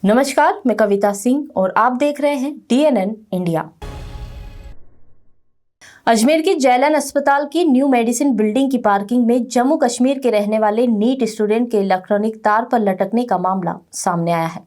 नमस्कार, मैं कविता सिंह और आप देख रहे हैं DNN इंडिया। अजमेर के जैलन अस्पताल की न्यू मेडिसिन बिल्डिंग की पार्किंग में जम्मू कश्मीर के रहने वाले नीट स्टूडेंट के इलेक्ट्रॉनिक तार पर लटकने का मामला सामने आया है।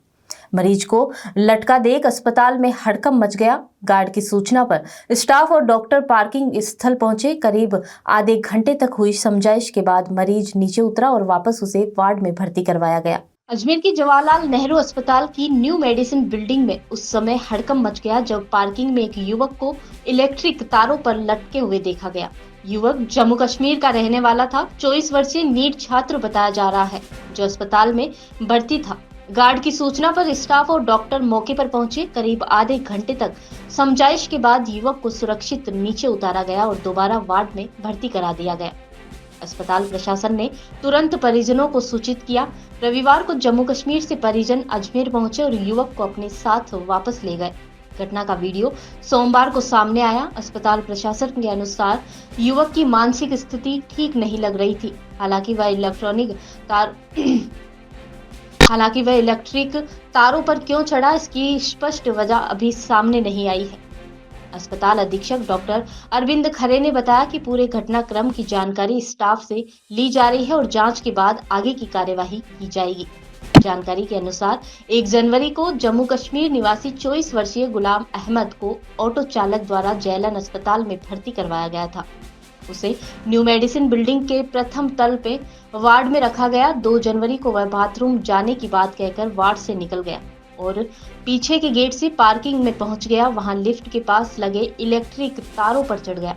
मरीज को लटका देख अस्पताल में हड़कंप मच गया। गार्ड की सूचना पर स्टाफ और डॉक्टर पार्किंग स्थल पहुंचे। करीब आधे घंटे तक हुई समझाइश के बाद मरीज नीचे उतरा और वापस उसे वार्ड में भर्ती करवाया गया। अजमेर की जवाहरलाल नेहरू अस्पताल की न्यू मेडिसिन बिल्डिंग में उस समय हड़कंप मच गया जब पार्किंग में एक युवक को इलेक्ट्रिक तारों पर लटके हुए देखा गया। युवक जम्मू कश्मीर का रहने वाला था। 24 वर्षीय नीट छात्र बताया जा रहा है, जो अस्पताल में भर्ती था। गार्ड की सूचना पर स्टाफ और डॉक्टर मौके पर पहुंचे। करीब आधे घंटे तक समझाइश के बाद युवक को सुरक्षित नीचे उतारा गया और दोबारा वार्ड में भर्ती करा दिया गया। अस्पताल प्रशासन ने तुरंत परिजनों को सूचित किया। रविवार को जम्मू कश्मीर से परिजन अजमेर पहुंचे और युवक को अपने साथ वापस ले गए। घटना का वीडियो सोमवार को सामने आया। अस्पताल प्रशासन के अनुसार युवक की मानसिक स्थिति ठीक नहीं लग रही थी। हालांकि वह इलेक्ट्रिक तारों पर क्यों चढ़ा, इसकी स्पष्ट वजह अभी सामने नहीं आई है। अस्पताल अधीक्षक डॉक्टर अरविंद खरे ने बताया कि पूरे घटनाक्रम की जानकारी स्टाफ से ली जा रही है और जांच के बाद आगे की कार्यवाही की जाएगी। जानकारी के अनुसार 1 जनवरी को जम्मू कश्मीर निवासी 24 वर्षीय गुलाम अहमद को ऑटो चालक द्वारा जैलन अस्पताल में भर्ती करवाया गया था। उसे न्यू मेडिसिन बिल्डिंग के प्रथम तल पे वार्ड में रखा गया। 2 जनवरी को वह बाथरूम जाने की बात कहकर वार्ड से निकल गया और पीछे के गेट से पार्किंग में पहुंच गया। वहां लिफ्ट के पास लगे इलेक्ट्रिक तारों पर चढ़ गया।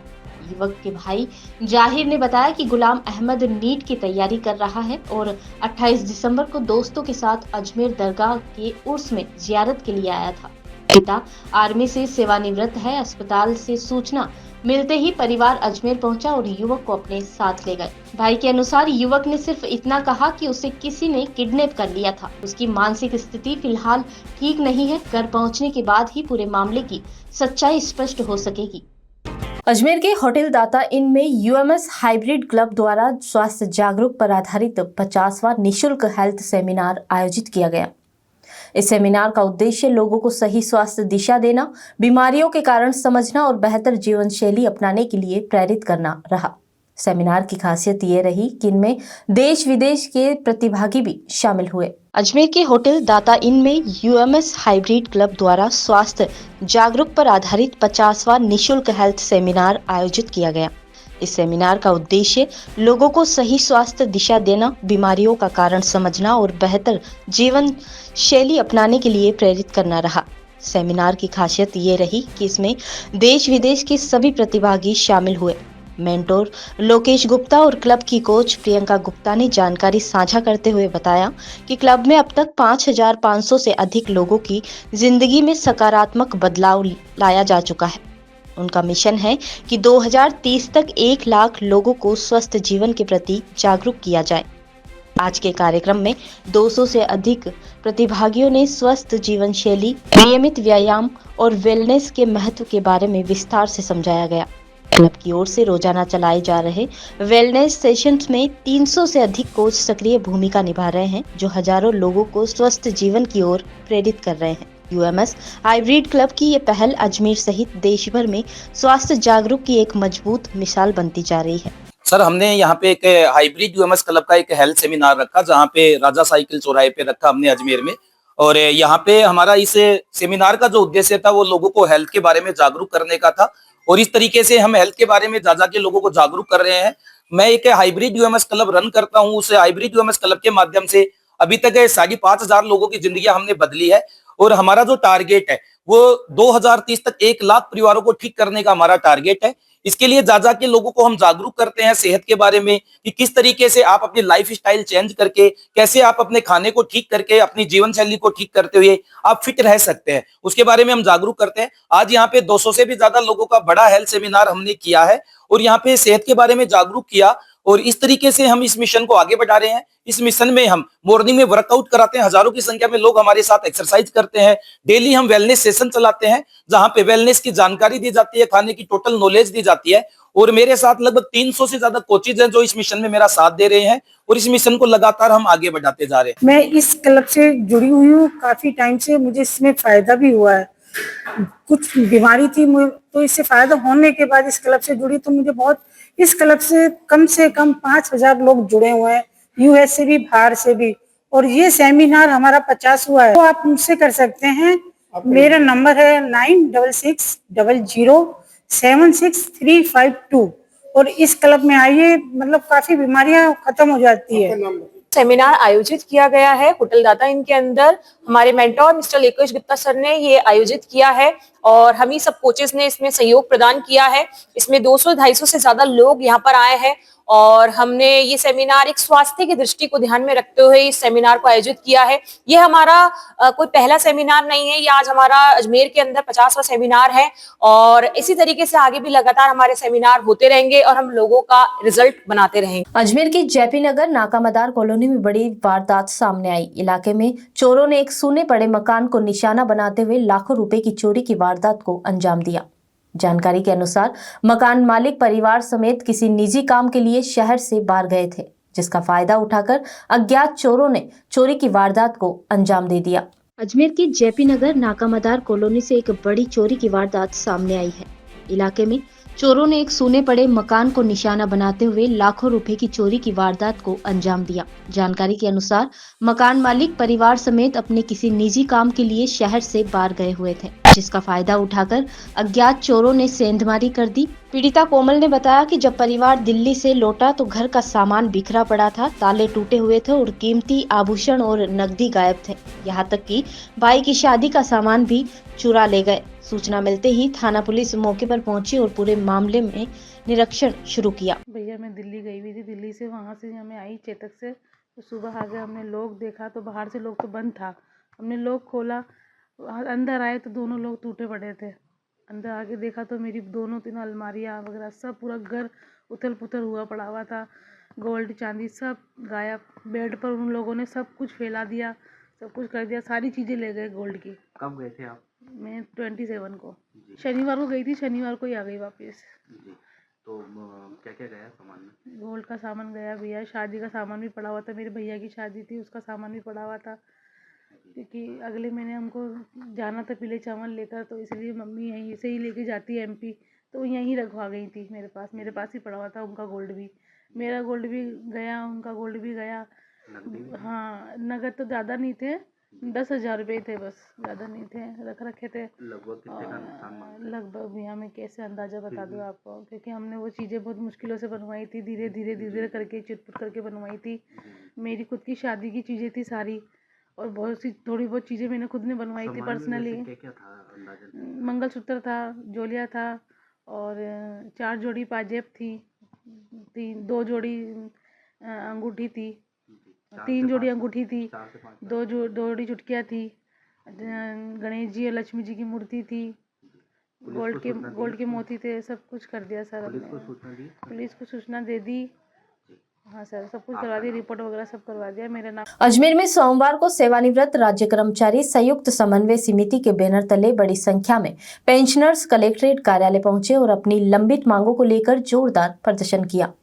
युवक के भाई जाहिर ने बताया कि गुलाम अहमद नीट की तैयारी कर रहा है और 28 दिसंबर को दोस्तों के साथ अजमेर दरगाह के उर्स में जियारत के लिए आया था। पिता आर्मी से सेवानिवृत्त है। अस्पताल से सूचना मिलते ही परिवार अजमेर पहुंचा और युवक को अपने साथ ले गए। भाई के अनुसार युवक ने सिर्फ इतना कहा कि उसे किसी ने किडनैप कर लिया था। उसकी मानसिक स्थिति फिलहाल ठीक नहीं है। घर पहुंचने के बाद ही पूरे मामले की सच्चाई स्पष्ट हो सकेगी। अजमेर के होटल दाता इन में UMS हाइब्रिड क्लब द्वारा स्वास्थ्य जागरूक पर आधारित 50वां निःशुल्क हेल्थ सेमिनार आयोजित किया गया। इस सेमिनार का उद्देश्य लोगों को सही स्वास्थ्य दिशा देना, बीमारियों के कारण समझना और बेहतर जीवन शैली अपनाने के लिए प्रेरित करना रहा। सेमिनार की खासियत ये रही कि इनमें देश विदेश के प्रतिभागी भी शामिल हुए। अजमेर के होटल दाता इन में UMS हाइब्रिड क्लब द्वारा स्वास्थ्य जागरूक पर आधारित 50वां निःशुल्क हेल्थ सेमिनार आयोजित किया गया। इस सेमिनार का उद्देश्य लोगों को सही स्वास्थ्य दिशा देना, बीमारियों का कारण समझना और बेहतर जीवन शैली अपनाने के लिए प्रेरित करना रहा। सेमिनार की खासियत ये रही कि इसमें देश विदेश के सभी प्रतिभागी शामिल हुए। मेंटोर लोकेश गुप्ता और क्लब की कोच प्रियंका गुप्ता ने जानकारी साझा करते हुए बताया कि क्लब में अब तक 5500 से अधिक लोगों की जिंदगी में सकारात्मक बदलाव लाया जा चुका है। उनका मिशन है कि 2030 तक 1 लाख लोगों को स्वस्थ जीवन के प्रति जागरूक किया जाए। आज के कार्यक्रम में 200 से अधिक प्रतिभागियों ने स्वस्थ जीवन शैली, नियमित व्यायाम और वेलनेस के महत्व के बारे में विस्तार से समझाया गया। क्लब की ओर से रोजाना चलाए जा रहे वेलनेस सेशंस में 300 से अधिक कोच सक्रिय भूमिका निभा रहे हैं, जो हजारों लोगों को स्वस्थ जीवन की ओर प्रेरित कर रहे हैं। UMS हाइब्रिड क्लब की ये पहल अजमेर सहित देश भर में स्वास्थ्य जागरूक की एक मजबूत मिसाल बनती जा रही है। सर, हमने यहाँ पे एक हाइब्रिड UMS क्लब का एक हेल्थ सेमिनार रखा, जहाँ पे राजा साइकिल चौराहे पे रखा हमने अजमेर में। और यहाँ पे हमारा इस सेमिनार का जो उद्देश्य था वो लोगों को हेल्थ के बारे में जागरूक करने का था। और इस तरीके से हम हेल्थ के बारे में जा के लोगों को जागरूक कर रहे हैं। मैं एक हाइब्रिड UMS क्लब रन करता हूँ। उस हाइब्रिड UMS क्लब के माध्यम से अभी तक 5,500 लोगों की जिंदगी हमने बदली है। और हमारा जो टारगेट है वो 2030 तक 1 लाख परिवारों को ठीक करने का हमारा टारगेट है। इसके लिए जा के लोगों को हम जागरूक करते हैं सेहत के बारे में, कि किस तरीके से आप अपनी लाइफ स्टाइल चेंज करके, कैसे आप अपने खाने को ठीक करके, अपनी जीवन शैली को ठीक करते हुए आप फिट रह सकते हैं, उसके बारे में हम जागरूक करते हैं। आज यहाँ पे 200 से भी ज्यादा लोगों का बड़ा हेल्थ सेमिनार हमने किया है और यहाँ पे सेहत के बारे में जागरूक किया। और इस तरीके से हम इस मिशन को आगे बढ़ा रहे हैं। इस मिशन में हम मॉर्निंग में वर्कआउट कराते हैं, हजारों की संख्या में लोग हमारे साथ एक्सरसाइज करते हैं। डेली हम वेलनेस सेशन चलाते हैं जहां पे वेलनेस की जानकारी दी जाती है, खाने की टोटल नॉलेज दी जाती है। और मेरे साथ लगभग 300 से ज्यादा कोचेज हैं जो इस मिशन में मेरा साथ दे रहे हैं और इस मिशन को लगातार हम आगे बढ़ाते जा रहे हैं। मैं इस क्लब से जुड़ी हुई हूँ काफी टाइम से, मुझे इसमें फायदा भी हुआ है। कुछ बीमारी थी तो इससे फायदा होने के बाद इस क्लब से जुड़ी तो मुझे बहुत, इस क्लब से कम 5,000 लोग जुड़े हुए हैं, यूएस से भी, बाहर से भी। और ये सेमिनार हमारा 50 हुआ है, तो आप मुझसे कर सकते हैं। मेरा नंबर है 9660076352 और इस क्लब में आइए, मतलब काफी बीमारियां खत्म हो जाती है। सेमिनार आयोजित किया गया है होटल दाता इन के अंदर। हमारे मेंटोर मिस्टर लेकेश गुप्ता सर ने ये आयोजित किया है और हम ही सब कोचेस ने इसमें सहयोग प्रदान किया है। इसमें 200-250 से ज्यादा लोग यहाँ पर आए हैं और हमने ये सेमिनार एक स्वास्थ्य की दृष्टि को ध्यान में रखते हुए इस सेमिनार को आयोजित किया है। ये हमारा कोई पहला सेमिनार नहीं है, ये आज हमारा अजमेर के अंदर 50वां सेमिनार है और इसी तरीके से आगे भी लगातार हमारे सेमिनार होते रहेंगे और हम लोगों का रिजल्ट बनाते रहेंगे। अजमेर की जेपी नगर नाकामदार कॉलोनी में बड़ी वारदात सामने आई। इलाके में चोरों ने एक सूने पड़े मकान को निशाना बनाते हुए लाखों रुपए की चोरी की वारदात को अंजाम दिया। जानकारी के अनुसार मकान मालिक परिवार समेत किसी निजी काम के लिए शहर से बाहर गए थे, जिसका फायदा उठाकर अज्ञात चोरों ने चोरी की वारदात को अंजाम दे दिया। अजमेर की जेपी नगर नाकामदार कॉलोनी से एक बड़ी चोरी की वारदात सामने आई है। इलाके में चोरों ने एक सूने पड़े मकान को निशाना बनाते हुए लाखों रुपए की चोरी की वारदात को अंजाम दिया। जानकारी के अनुसार मकान मालिक परिवार समेत अपने किसी निजी काम के लिए शहर से बाहर गए हुए थे, जिसका फायदा उठाकर अज्ञात चोरों ने सेंधमारी कर दी। पीड़िता कोमल ने बताया कि जब परिवार दिल्ली से लौटा तो घर का सामान बिखरा पड़ा था, ताले टूटे हुए थे और कीमती आभूषण और नकदी गायब थे। यहाँ तक कि भाई की शादी का सामान भी चुरा ले गए। सूचना मिलते ही थाना पुलिस मौके पर पहुंची और पूरे मामले में निरीक्षण शुरू किया। भैया मैं दिल्ली गई हुई थी, दिल्ली से वहाँ से हमें आई चेतक से, तो सुबह आ गए। हमने लोग देखा तो बाहर से लोग तो बंद था, हमने लोग खोला, अंदर आए तो दोनों लोग टूटे पड़े थे। अंदर आके देखा तो मेरी 2-3 अलमारियाँ वगैरह सब, पूरा घर उथल पुथल हुआ पड़ा हुआ था। गोल्ड चांदी सब गायब, बेड पर उन लोगों ने सब कुछ फैला दिया, सब कुछ कर दिया, सारी चीज़ें ले गए गोल्ड की। कब गए थे आप? मैं 27 को, शनिवार को गई थी, शनिवार को ही आ गई वापस। जी, तो क्या क्या गया सामान में? गोल्ड का सामान गया भैया, शादी का सामान भी पड़ा हुआ था, मेरे भैया की शादी थी उसका सामान भी पड़ा हुआ था, क्योंकि अगले महीने हमको जाना था पीले चावल लेकर, तो इसलिए मम्मी यहीं से ही लेके जाती है एमपी, तो यहीं रखवा गई थी मेरे पास ही पड़ा हुआ था। उनका गोल्ड भी, मेरा गोल्ड भी गया, उनका गोल्ड भी गया। हाँ, नगद तो ज़्यादा नहीं थे, 10,000 रुपये थे बस, ज़्यादा नहीं थे, रखे थे। लगभग कितने का नुकसान? लगभग भैया मैं कैसे अंदाज़ा बता दूँ आपको, क्योंकि हमने वो चीज़ें बहुत मुश्किलों से बनवाई थी, धीरे धीरे करके चिटपुट करके बनवाई थी। मेरी खुद की शादी की चीज़ें थी सारी, और बहुत सी थोड़ी बहुत चीज़ें मैंने खुद ने बनवाई थी पर्सनली। क्या था अंदाजा? मंगलसूत्र था, जोलिया था और 4 जोड़ी पाजेब थी, 2 जोड़ी अंगूठी थी, 3 जोड़ी अंगूठी थी, 2 जोड़ी चुटकियाँ थी, गणेश जी और लक्ष्मी जी की मूर्ति थी, गोल्ड के मोती थे, सब कुछ कर दिया सर हमने। पुलिस को सूचना दे दी। हाँ सर, सब कुछ करवा दिया, रिपोर्ट वगैरह सब करवा दिया। मेरा नाम अजमेर में सोमवार को सेवानिवृत्त राज्य कर्मचारी संयुक्त समन्वय समिति के बैनर तले बड़ी संख्या में पेंशनर्स कलेक्ट्रेट कार्यालय पहुंचे और अपनी लंबित मांगों को लेकर जोरदार प्रदर्शन किया।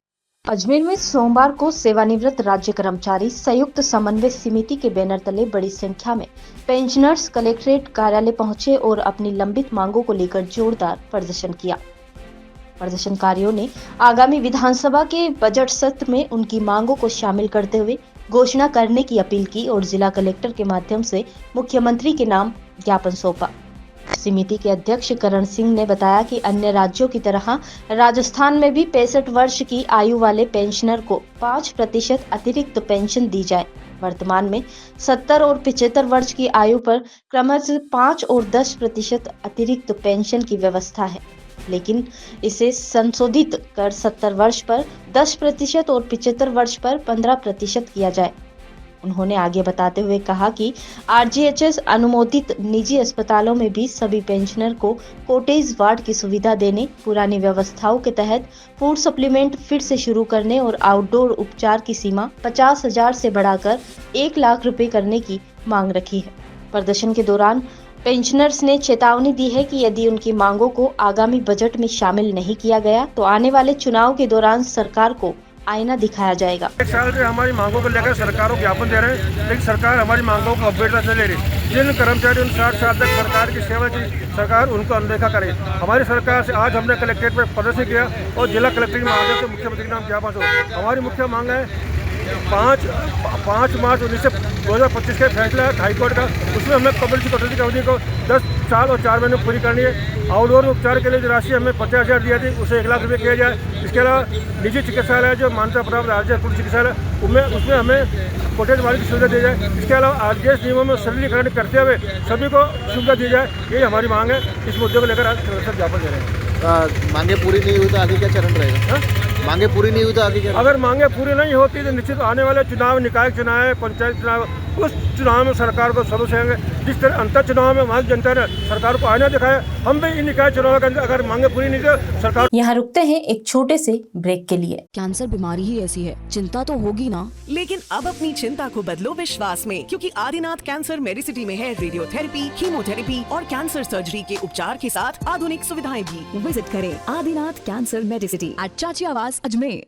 अजमेर में सोमवार को सेवानिवृत्त राज्य कर्मचारी संयुक्त समन्वय समिति के बैनर तले बड़ी संख्या में पेंशनर्स कलेक्ट्रेट कार्यालय पहुंचे और अपनी लंबित मांगों को लेकर जोरदार प्रदर्शन किया। प्रदर्शनकारियों ने आगामी विधानसभा के बजट सत्र में उनकी मांगों को शामिल करते हुए घोषणा करने की अपील की और जिला कलेक्टर के माध्यम से मुख्यमंत्री के नाम ज्ञापन सौंपा। समिति के अध्यक्ष करण सिंह ने बताया कि अन्य राज्यों की तरह राजस्थान में भी 65 वर्ष की आयु वाले पेंशनर को 5% अतिरिक्त पेंशन दी जाए। वर्तमान में 70 और 75 वर्ष की आयु पर क्रमशः 5 और 10% अतिरिक्त पेंशन की व्यवस्था है, लेकिन इसे संशोधित कर 70 वर्ष पर 10% और 75 वर्ष पर 15% किया जाए। उन्होंने आगे बताते हुए कहा कि आरजीएचएस अनुमोदित निजी अस्पतालों में भी सभी पेंशनर को कॉटेज वार्ड की सुविधा देने, पुरानी व्यवस्थाओं के तहत फूड सप्लीमेंट फिर से शुरू करने और आउटडोर उपचार की सीमा 50,000 से बढ़ाकर 1 लाख रुपए करने की मांग रखी है। प्रदर्शन के दौरान पेंशनर्स ने चेतावनी दी है कि यदि उनकी मांगों को आगामी बजट में शामिल नहीं किया गया तो आने वाले चुनाव के दौरान सरकार को आईना दिखाया जाएगा। एक साल से हमारी मांगों को लेकर सरकार को ज्ञापन दे रहे हैं, लेकिन सरकार हमारी मांगों को अपडेट नहीं ले रही। जिन कर्मचारी 60 साल तक सरकार की सेवा की, सरकार उनको अनदेखा करे। हमारी सरकार से आज हमने कलेक्ट्रेट पर प्रदर्शन किया और जिला कलेक्टर की मांग है कि मुख्यमंत्री के नाम ज्ञापन हो। हमारी मुख्य मांग है 5 मार्च 2025 का फैसला है हाईकोर्ट का, उसमें हमें कम्युनिटी कटौती की अवधि को 10 साल और 4 महीने पूरी करनी है। आउटडोर उपचार के लिए जो राशि हमें 50,000 दिया थी उसे 1 लाख रुपये किया जाए। इसके अलावा निजी चिकित्सालय जो मान्यता प्राप्त राज्य पूर्व चिकित्सालय उसमें हमें कॉटेज वार्ड की सुविधा दी जाए। इसके अलावा आरजीएस नियमों में सरलीकरण करते हुए सभी को सुविधा दी जाए, यही हमारी मांग है। इस मुद्दे को लेकर आज प्रदर्शन ज्ञापन दे रहे हैं। मांगे पूरी नहीं हुई तो आगे क्या चरण रहेगा? मांगे पूरी नहीं हुई तो आगे क्या? अगर मांगे पूरी नहीं होती तो निश्चित आने वाले चुनाव, निकाय चुनाव, पंचायत चुनाव, उस चुनाव में सरकार को सदस्य होंगे। जिस तरह अंतर चुनाव में वहाँ जनता ने सरकार को आईना दिखाया, हम भी इन निकाय चुनाव के अंदर अगर मांगे पूरी नहीं तो सरकार। यहाँ रुकते हैं एक छोटे से ब्रेक के लिए। कैंसर बीमारी ही ऐसी है, चिंता तो होगी ना। लेकिन अब अपनी चिंता को बदलो विश्वास में, क्योंकि आदिनाथ कैंसर मेडिसिटी में है रेडियोथेरेपी, कीमोथेरेपी और कैंसर सर्जरी के उपचार के साथ आधुनिक सुविधाएं भी। विजिट करें आदिनाथ कैंसर मेडिसिटी एट चाची आवास अजमेर।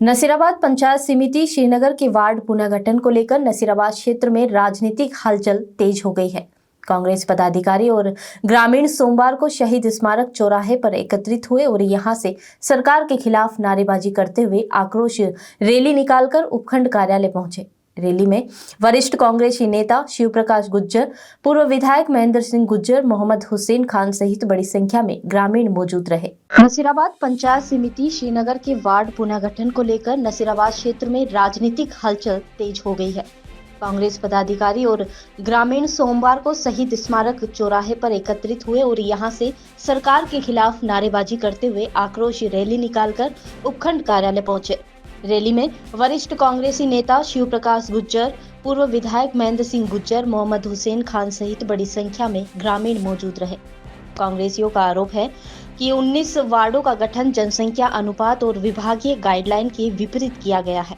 नसीराबाद पंचायत समिति श्रीनगर के वार्ड पुनर्गठन को लेकर नसीराबाद क्षेत्र में राजनीतिक हलचल तेज हो गई है। कांग्रेस पदाधिकारी और ग्रामीण सोमवार को शहीद स्मारक चौराहे पर एकत्रित हुए और यहां से सरकार के खिलाफ नारेबाजी करते हुए आक्रोश रैली निकालकर उपखंड कार्यालय पहुंचे। रैली में वरिष्ठ कांग्रेसी नेता शिव प्रकाश गुज्जर, पूर्व विधायक महेंद्र सिंह गुज्जर, मोहम्मद हुसैन खान सहित बड़ी संख्या में ग्रामीण मौजूद रहे। नसीराबाद पंचायत समिति श्रीनगर के वार्ड पुनर्गठन को लेकर नसीराबाद क्षेत्र में राजनीतिक हलचल तेज हो गई है। कांग्रेस पदाधिकारी और ग्रामीण सोमवार को शहीद स्मारक चौराहे पर एकत्रित हुए और यहां से सरकार के खिलाफ नारेबाजी करते हुए आक्रोश रैली निकालकर उपखंड कार्यालय पहुंचे। रैली में वरिष्ठ कांग्रेसी नेता शिव प्रकाश गुज्जर, पूर्व विधायक महेंद्र सिंह गुज्जर, मोहम्मद हुसैन खान सहित बड़ी संख्या में ग्रामीण मौजूद रहे। कांग्रेसियों का आरोप है कि 19 वार्डों का गठन जनसंख्या अनुपात और विभागीय गाइडलाइन के विपरीत किया गया है।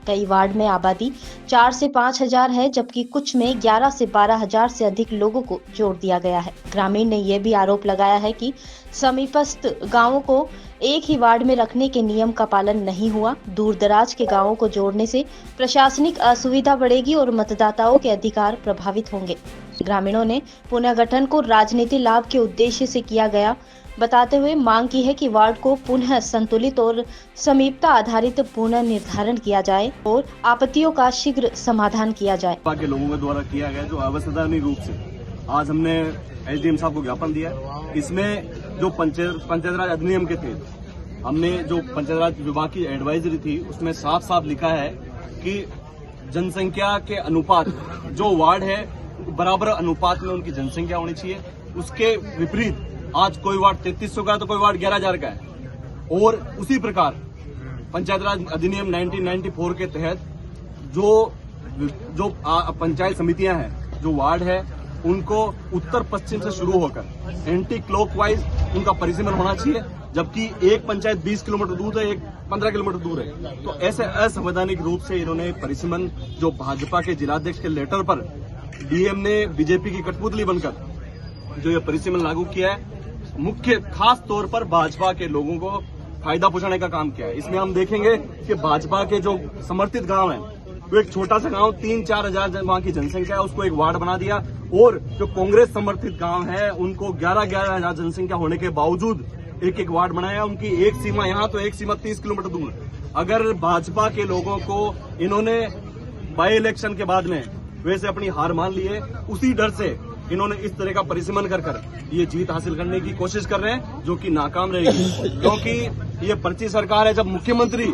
कई वार्ड में आबादी 4 से 5 हजार है, जबकि कुछ में 11 से 12 हजार से अधिक लोगों को जोड़ दिया गया है। ग्रामीण ने यह भी आरोप लगाया है कि समीपस्थ गांवों को एक ही वार्ड में रखने के नियम का पालन नहीं हुआ। दूर दराज के गांवों को जोड़ने से प्रशासनिक असुविधा बढ़ेगी और मतदाताओं के अधिकार प्रभावित होंगे। ग्रामीणों ने पुनर्गठन को राजनीतिक लाभ के उद्देश्य से किया गया बताते हुए मांग की है कि वार्ड को पुनः संतुलित और समीपता आधारित पुनर्निर्धारण किया जाए और आपत्तियों का शीघ्र समाधान किया जाए। के लोगों के द्वारा किया गया जो अवैधानिक रूप से आज हमने एसडीएम साहब को ज्ञापन दिया। इसमें जो पंचायत राज अधिनियम के थे, हमने जो पंचायत राज विभाग की एडवाइजरी थी उसमें साफ साफ लिखा है कि जनसंख्या के अनुपात जो वार्ड है बराबर अनुपात में उनकी जनसंख्या होनी चाहिए। उसके विपरीत आज कोई वार्ड 3300 का है तो कोई वार्ड 11,000 का है। और उसी प्रकार पंचायत राज अधिनियम 1994 के तहत जो पंचायत समितियां हैं, जो वार्ड है उनको उत्तर पश्चिम से शुरू होकर एंटी क्लॉकवाइज उनका परिसीमन होना चाहिए, जबकि एक पंचायत 20 किलोमीटर दूर है, एक 15 किलोमीटर दूर है। तो ऐसे असंवैधानिक रूप से इन्होंने परिसीमन, जो भाजपा के जिलाध्यक्ष के लेटर पर डीएम ने बीजेपी की कठपुतली बनकर जो ये परिसीमन लागू किया है, मुख्य खास तौर पर भाजपा के लोगों को फायदा पहुंचाने का काम किया है। इसमें हम देखेंगे कि भाजपा के जो समर्थित गांव हैं, तो एक छोटा सा गांव 3-4 हजार वहां की जनसंख्या है, उसको एक वार्ड बना दिया, और जो कांग्रेस समर्थित गांव है उनको 11-11 हजार जनसंख्या होने के बावजूद एक वार्ड बनाया। उनकी एक सीमा यहाँ तो एक सीमा 30 किलोमीटर दूर। अगर भाजपा के लोगों को इन्होंने बाई इलेक्शन के बाद में वैसे अपनी हार मान ली है, उसी डर से इन्होंने इस तरह का परिसीमन कर ये जीत हासिल करने की कोशिश कर रहे हैं, जो कि नाकाम रहेगी। क्योंकि ये पर्ची सरकार है। जब मुख्यमंत्री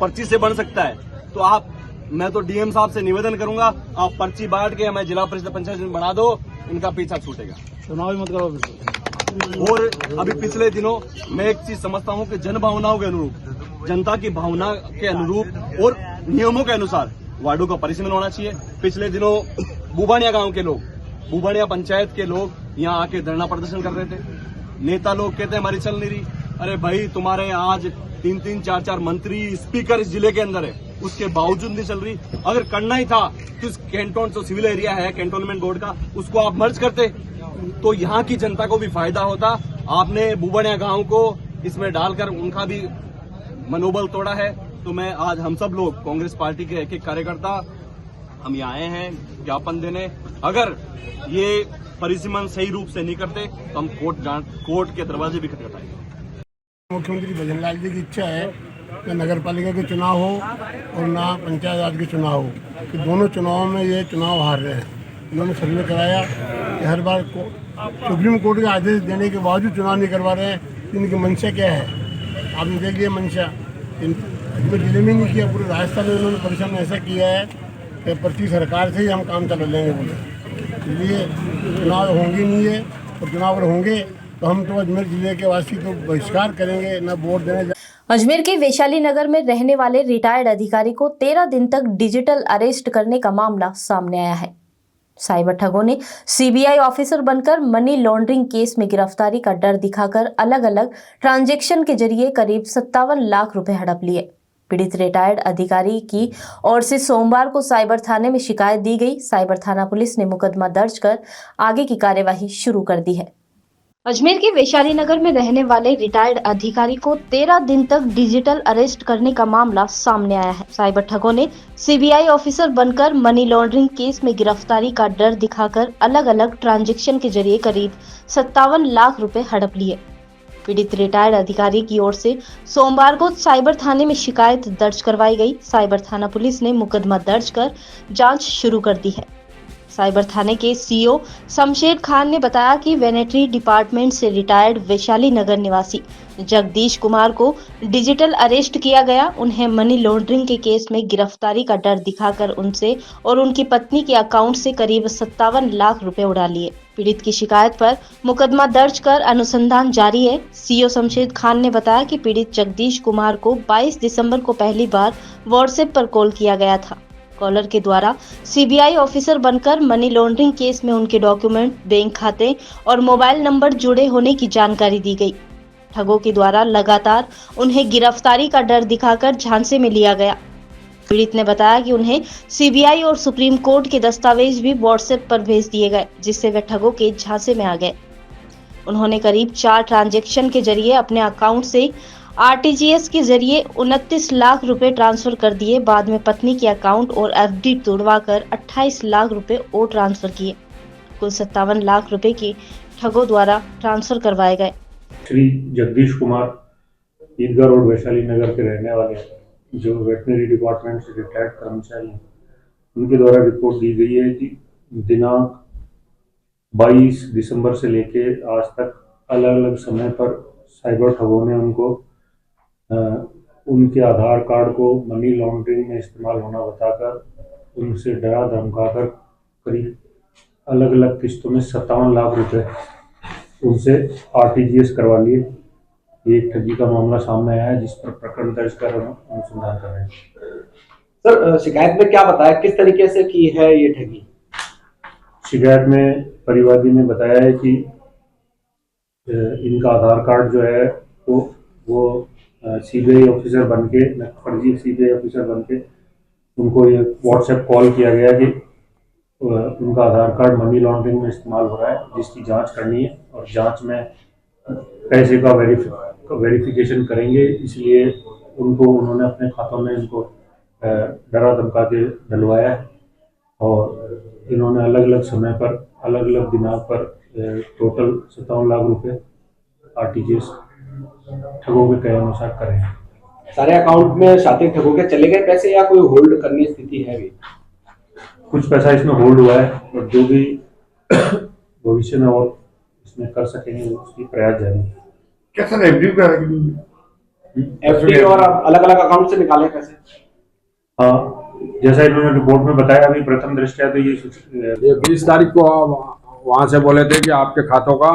पर्ची से बन सकता है तो मैं तो डीएम साहब से निवेदन करूंगा, आप पर्ची बांट के हमें जिला परिषद पंचायत में बना दो, इनका पीछा छूटेगा। चुनाव मत करो। और अभी पिछले दिनों मैं एक चीज समझता हूं कि जन भावनाओं के अनुरूप, जनता की भावना के अनुरूप और नियमों के अनुसार वार्डों का परिसीमन होना चाहिए। पिछले दिनों बुबानिया गांव के लोग, बुबानिया पंचायत के लोग यहाँ आके धरना प्रदर्शन कर रहे थे। नेता लोग कहते हैं हमारी चल नहीं रही। अरे भाई, तुम्हारे आज 3-3, 4-4 मंत्री, स्पीकर इस जिले के अंदर है, उसके बावजूद नहीं चल रही। अगर करना ही था तो इस कैंटोन जो सिविल एरिया है कैंटोनमेंट बोर्ड का, उसको आप मर्ज करते तो यहाँ की जनता को भी फायदा होता। आपने बुबानिया गांव को इसमें डालकर उनका भी मनोबल तोड़ा है। तो मैं आज हम सब लोग कांग्रेस पार्टी के एक कार्यकर्ता हम यहाँ आए हैं ज्ञापन देने। अगर ये परिसीमन सही रूप से नहीं करते तो हम कोर्ट के दरवाजे भी खटखटाएंगे। मुख्यमंत्री भजन लाल जी की इच्छा है कि नगर पालिका के चुनाव हो और ना पंचायत राज के चुनाव हो, कि दोनों चुनावों में ये चुनाव हार रहे हैं। इन्होंने सर्वे कराया कि हर बार सुप्रीम कोर्ट के आदेश देने के बावजूद चुनाव नहीं करवा रहे हैं। इनकी मंशा क्या है आपने देख लिया। मंशा अजमेर जिले में नहीं किया, पूरे राजस्थान में उन्होंने परिश्रम ऐसा किया है कि पर्ची सरकार से ही हम काम चला लेंगे बोले। इसलिए चुनाव होंगे नहीं है, और चुनाव अगर होंगे तो हम तो अजमेर जिले के वासी तो बहिष्कार करेंगे, न वोट देने। अजमेर के वैशाली नगर में रहने वाले रिटायर्ड अधिकारी को 13 दिन तक डिजिटल अरेस्ट करने का मामला सामने आया है। साइबर ठगों ने सीबीआई ऑफिसर बनकर मनी लॉन्ड्रिंग केस में गिरफ्तारी का डर दिखाकर अलग अलग ट्रांजैक्शन के जरिए करीब 57 लाख रुपए हड़प लिए। पीड़ित रिटायर्ड अधिकारी की ओर से सोमवार को साइबर थाने में शिकायत दी गई। साइबर थाना पुलिस ने मुकदमा दर्ज कर आगे की कार्यवाही शुरू कर दी है। अजमेर के वैशाली नगर में रहने वाले रिटायर्ड अधिकारी को 13 दिन तक डिजिटल अरेस्ट करने का मामला सामने आया है। साइबर ठगों ने सीबीआई ऑफिसर बनकर मनी लॉन्ड्रिंग केस में गिरफ्तारी का डर दिखाकर अलग अलग ट्रांजैक्शन के जरिए करीब 57 लाख रुपए हड़प लिए। पीड़ित रिटायर्ड अधिकारी की ओर से सोमवार को साइबर थाने में शिकायत दर्ज करवाई गई। साइबर थाना पुलिस ने मुकदमा दर्ज कर जांच शुरू कर दी है। साइबर थाने के सीओ शमशेर खान ने बताया कि वेनेटरी डिपार्टमेंट से रिटायर्ड वैशाली नगर निवासी जगदीश कुमार को डिजिटल अरेस्ट किया गया। उन्हें मनी लॉन्ड्रिंग के केस में गिरफ्तारी का डर दिखाकर उनसे और उनकी पत्नी के अकाउंट से करीब 57 लाख रुपए उड़ा लिए। पीड़ित की शिकायत पर मुकदमा दर्ज कर अनुसंधान जारी है। सीओ शमशेर खान ने बताया कि पीड़ित जगदीश कुमार को 22 दिसंबर को पहली बार व्हाट्सएप पर कॉल किया गया था। कॉलर के द्वारा सीबीआई ऑफिसर बनकर मनी लॉन्ड्रिंग केस में उनके डॉक्यूमेंट, बैंक खाते और मोबाइल नंबर जुड़े होने की जानकारी दी गई। ठगों के द्वारा लगातार उन्हें गिरफ्तारी का डर दिखाकर झांसे में लिया गया। पीड़ित ने बताया कि उन्हें सीबीआई और सुप्रीम कोर्ट के दस्तावेज भी व्हाट्सएप पर भेज दिए गए, जिससे वे ठगों के झांसे में आ गए। उन्होंने करीब 4 ट्रांजैक्शन के जरिए अपने अकाउंट से आरटीजीएस के जरिए 29 लाख रुपए ट्रांसफर कर दिए। बाद में पत्नी के अकाउंट और एफडी तोड़वाकर 28 लाख रुपए और ट्रांसफर किए। कुल 57 लाख रुपए की ठगों द्वारा ट्रांसफर करवाए गए। श्री जगदीश कुमार ईदगाह रोड वैशाली नगर के रहने वाले, जो वेटनरी डिपार्टमेंट से रिटायर्ड कर्मचारी हैं, उनके द्वारा रिपोर्ट दी गई है कि दिनांक 22 दिसंबर से लेके आज तक अलग अलग समय पर साइबर ठगों ने उनको उनके आधार कार्ड को मनी लॉन्ड्रिंग में इस्तेमाल होना बताकर उनसे डरा धमकाकर करीब अलग अलग किस्तों में 57 लाख रुपए उनसे आरटीजीएस करवा लिए। ये एक ठगी का मामला सामने आया है, जिस पर प्रकरण दर्ज कर अनुसंधान कर रहे हैं। सर, शिकायत में क्या बताया, किस तरीके से की है ये ठगी? शिकायत में परिवादी ने बताया है कि इनका आधार कार्ड जो है वो सीबीआई ऑफिसर बनके, फर्जी सीबीआई ऑफिसर बनके उनको ये व्हाट्सएप कॉल किया गया कि उनका आधार कार्ड मनी लॉन्ड्रिंग में इस्तेमाल हो रहा है, जिसकी जांच करनी है और जांच में पैसे का वेरिफिकेशन करेंगे। इसलिए उन्होंने अपने खातों में इनको डरा धमका के डलवाया है और इन्होंने अलग अलग समय पर अलग अलग दिनांक पर टोटल 57 लाख रुपए आरटीजीएस ठगों के कहे अनुसार करे हैं। सारे अकाउंट में शातिर ठगों के चले गए पैसे या कोई होल्ड करने की स्थिति है अभी? कुछ पैसा इसमें होल्ड हुआ है और जो भी भविष्य में और इसमें कर सकेंगे उसकी प्रयास जारी है। क्या सर एफडी का एफडी और अलग अलग अकाउंट से निकाले पैसे? हाँ, जैसा इन्होंने रिपोर्ट में बताया, अभी प्रथम दृष्टया तो ये 20 तारीख को वहाँ से बोले थे कि आपके खातों का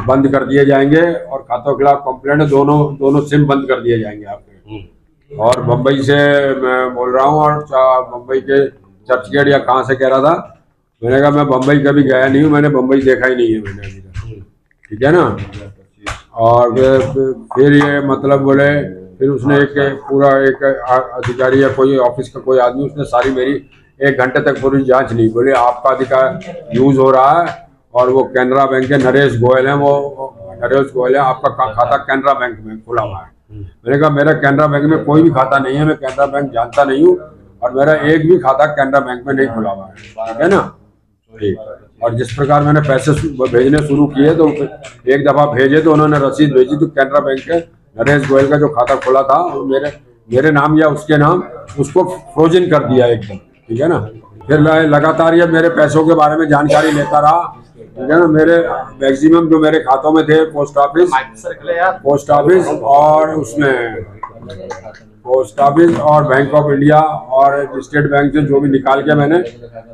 बंद कर दिए जाएंगे और खातों के खिलाफ कंप्लेंट, दोनों सिम बंद कर दिए जाएंगे आपके। और मुंबई से मैं बोल रहा हूँ और मुंबई के चर्चगेट या कहाँ से कह रहा था, मैंने कहा मैं मुंबई कभी गया नहीं हूँ, मैंने मुंबई देखा ही नहीं है मैंने अभी तक, ठीक है ना। और फिर ये मतलब बोले, फिर उसने एक अधिकारी या कोई ऑफिस का कोई आदमी, उसने सारी मेरी 1 घंटे तक पूरी जांच नहीं, बोले आपका अधिकार यूज हो रहा है और वो कैनरा बैंक के नरेश गोयल है, नरेश गोयल है, आपका खाता कैनरा बैंक में खुला हुआ है। मैंने कहा मेरा कैनरा बैंक में कोई भी खाता नहीं है, मैं कैनरा बैंक जानता नहीं हूँ और मेरा एक भी खाता कैनरा बैंक में नहीं खुला हुआ है, ठीक है ना। ठीक, और जिस प्रकार मैंने पैसे भेजने शुरू किए तो एक दफा भेजे तो उन्होंने रसीद भेजी तो कैनरा बैंक के नरेश गोयल का जो खाता खुला था मेरे नाम या उसके नाम, उसको फ्रोजन कर दिया एकदम, ठीक है ना। फिर लगातार ये मेरे पैसों के बारे में जानकारी लेता रहा, ठीक है ना। मेरे मैक्सिमम जो मेरे खातों में थे पोस्ट ऑफिस और उसमें पोस्ट ऑफिस और बैंक ऑफ इंडिया और स्टेट बैंक से जो भी निकाल के मैंने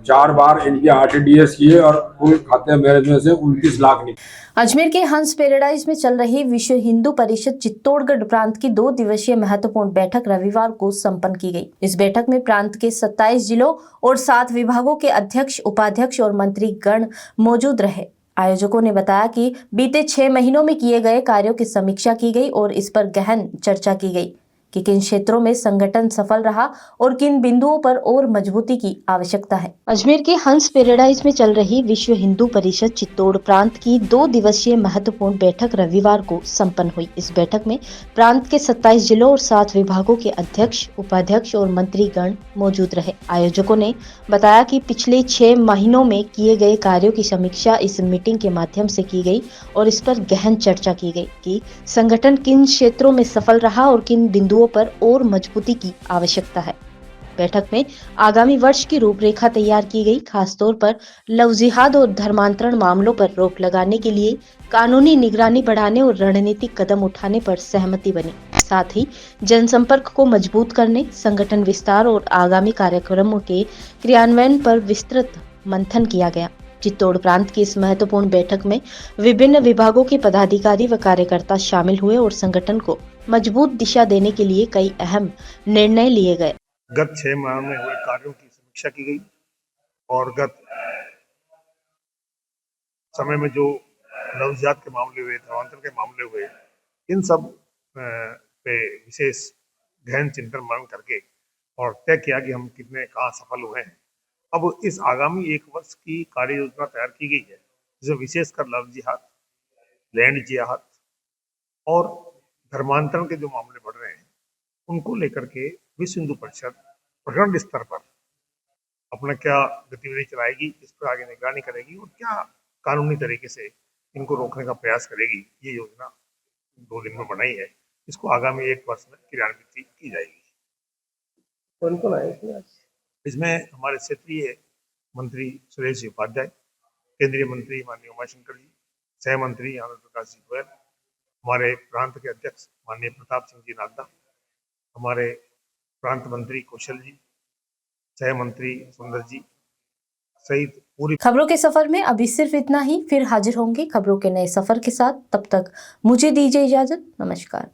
4 बार इनकी आरटीजीएस किए और कुल खाते मेरे में से 29 लाख निकले। अजमेर के हंस पैराडाइज में चल रही विश्व हिंदू परिषद चित्तौड़गढ़ प्रांत की 2 दिवसीय महत्वपूर्ण बैठक रविवार को संपन्न की गई। इस बैठक में प्रांत के 27 जिलों और 7 विभागों के अध्यक्ष, उपाध्यक्ष और मंत्री गण मौजूद रहे। आयोजकों ने बताया कि बीते 6 महीनों में किए गए कार्यों की समीक्षा की गई और इस पर गहन चर्चा की गई कि किन क्षेत्रों में संगठन सफल रहा और किन बिंदुओं पर और मजबूती की आवश्यकता है। अजमेर के हंस पैराडाइज में चल रही विश्व हिंदू परिषद चित्तौड़ प्रांत की 2 दिवसीय महत्वपूर्ण बैठक रविवार को संपन्न हुई। इस बैठक में प्रांत के 27 जिलों और 7 विभागों के अध्यक्ष, उपाध्यक्ष और मंत्रीगण मौजूद रहे। आयोजकों ने बताया कि पिछले 6 महीनों में किए गए कार्यों की समीक्षा इस मीटिंग के माध्यम से की गई और इस पर गहन चर्चा की गई कि संगठन किन क्षेत्रों में सफल रहा और किन बिंदुओं पर और मजबूती की आवश्यकता है। बैठक में आगामी वर्ष की रूपरेखा तैयार की गई। खासतौर पर लव जिहाद और धर्मांतरण मामलों पर रोक लगाने के लिए कानूनी निगरानी बढ़ाने और रणनीतिक कदम उठाने पर सहमति बनी। साथ ही जनसंपर्क को मजबूत करने, संगठन विस्तार और आगामी कार्यक्रमों के क्रियान्वयन पर विस्तृत मंथन किया गया। चित्तौड़ प्रांत की इस महत्वपूर्ण बैठक में विभिन्न विभागों के पदाधिकारी व कार्यकर्ता शामिल हुए और संगठन को मजबूत दिशा देने के लिए कई अहम निर्णय लिए गए। गत 6 माह में हुए कार्यों की समीक्षा की गई और गत समय में जो नवजात के मामले हुए, धर्मांतरण के मामले हुए, इन सब पे विशेष गहन चिंतन मनन करके और तय किया कि हम कितने कहाँ सफल हुए हैं। अब इस आगामी 1 वर्ष की कार्य योजना तैयार की गई है, जिसमें विशेषकर लव जिहाद, लैंड जिहाद और धर्मांतरण के जो मामले बढ़ रहे हैं उनको लेकर के विश्व हिंदू परिषद प्रखंड स्तर पर अपना क्या गतिविधि चलाएगी, इस पर आगे निगरानी करेगी और क्या कानूनी तरीके से इनको रोकने का प्रयास करेगी। ये योजना 2 दिन में बनाई है, इसको आगामी 1 वर्ष में क्रियान्वित की जाएगी। कौन कौन आए इसमें? हमारे क्षेत्रीय मंत्री सुरेश जी उपाध्याय, केंद्रीय मंत्री माननीय उमाशंकर जी, सह मंत्री आनंद प्रकाश जी गोयल, हमारे प्रांत के अध्यक्ष माननीय प्रताप सिंह जी नागदा, हमारे प्रांत मंत्री कौशल जी, सह मंत्री सुंदर जी सहित पूरी। खबरों के सफर में अभी सिर्फ इतना ही, फिर हाजिर होंगे खबरों के नए सफर के साथ। तब तक मुझे दीजिए इजाजत। नमस्कार।